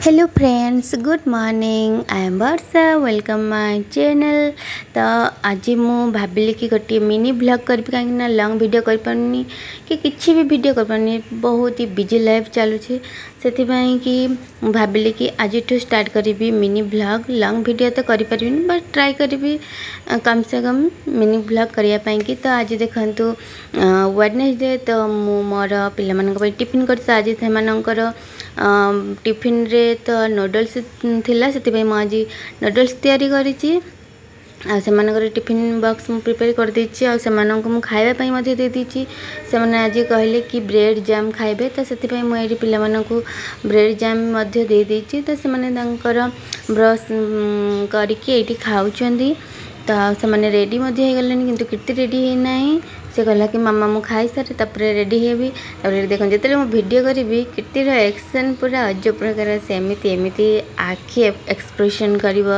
Hello friends, good morning. I am Varsha, welcome my channel. तो आज मु भाविली कि गोटे मिनी ब्लॉग करी कहीं लंग वीडियो कर पारनी कि किसी भी वीडियो कर पारनी, बहुत ही बिजी लाइफ चलुचे से कि भाविली कि आज स्टार्ट करी मिनी ब्लॉग। लंग वीडियो तो करि परिबिनी बट ट्राई करी कम से कम मिनी ब्लॉग करने की। तो आज देखंतु वेडनेसडे, तो मु मोर पिला टिफिन कर आज से टिफिन रे तो नूडल्स थिला से आज नूडल्स तैयारी करिछि। आ से टिफिन बॉक्स मु प्रिपेयर कर देछि आ से मु खाइबा पई मध्ये दे देछि। से माने आज कहले कि ब्रेड जाम खाइबे, तो से मु एठी पिला मानकु ब्रेड जाम मध्ये दे देछि। तो से माने तांकर ब्रश करिकि एठी खाउछंदी। तो से माने रेडी मध्ये हो गलेनी, किंतु किति रेडी हे नाही। से कहला कि मामा मु खाई सारे तापरे रेडी हेबी। तापरे देखो जिते मु वीडियो करी कितिर एक्शन पूरा अजब प्रकार से एमती एमती आखि एक्सप्रेशन करिव,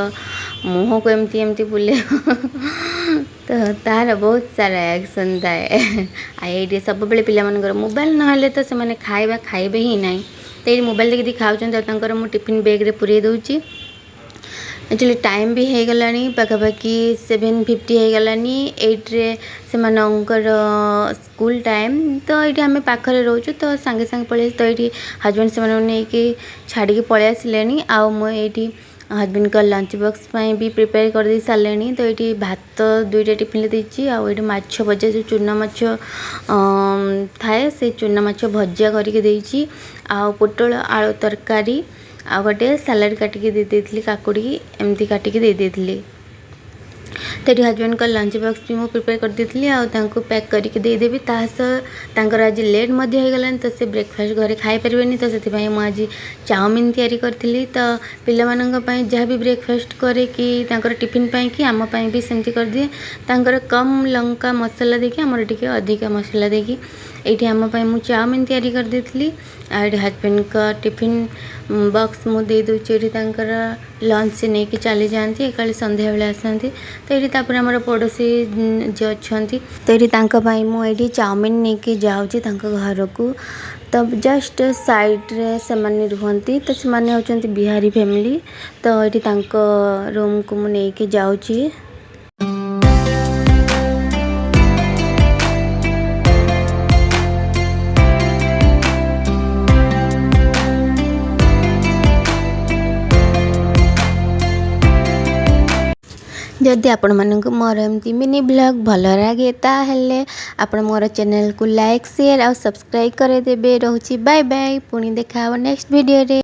मुह को एमती एमती बुले तो तार बहुत सारा एक्शन थाए। आई सब बेले पिला मानकर मोबाइल नहले तो से माने खाइबा खाइबे ही नाही। तो ये मोबाइल देखि खाउछन तांकर मु टिफिन बैग रे पुरे दउची। एक्चुअली टाइम भी हो गलानी, पाखापाखि 7:50 हो गलानी। 8 रे से मानकर स्कूल टाइम। तो ये आम पाखरे रोचु, तो सांगे सांगे पलि। तो ये हजबैंड से नहीं कि छाड़ी पलि आसिले। आउ मुझे हजबैंड का लंच बॉक्स भी प्रिपेयर कर दे सारे। तो ये भात 2टा टिफिन देती, आउ ये माछ भजा जो चूना माछ थाए से चूना माछ भजा करके देती, आउ पोटल आलू तरकारी, आ गोटे सलाड काटिकी दे देती, काकुड़ी एमती काटिकी दे देती। तो ये हजबैंड का लंच बॉक्स भी मुझे प्रिपेयर कर देती, आउ पैक करके देदेवी। तासर आज लेट हो गलानी, तो से ब्रेकफास्ट घरे खाई पारे। तो से आज चाउमिन तैयारी करी। तो पिला जहाँ भी ब्रेकफास्ट करे कि टिफिन पाई कि आम भी सेमती कर दिए। तांकर कम लंका मसला देखिए, आमर टिके अधिका मसला देखिए। ये आम मु चाउमिन तैयारी कर देती। हजबैंड का टिफिन बॉक्स मु दे दूची। लंच से नहीं कि चली जाती, काली संध्या बेले आसती। तो ये आम पड़ोसी जो अच्छा, तो ये मुझे चाउमिन नहीं कि जाऊँगी घर को। तब जस्ट साइड रे से माने रुहंती। तो से माने होचंती बिहारी फैमिली। तो ये रूम को मु नहीं कि जाऊँगी। जदि आपण मानक मोर एमती मिनी ब्लॉग भल लगे ताहेले आपण मोर चैनल को लाइक शेयर और सब्सक्राइब कर देबे। रहूची बाय बाय, पुणी देखा नेक्स्ट वीडियो रे।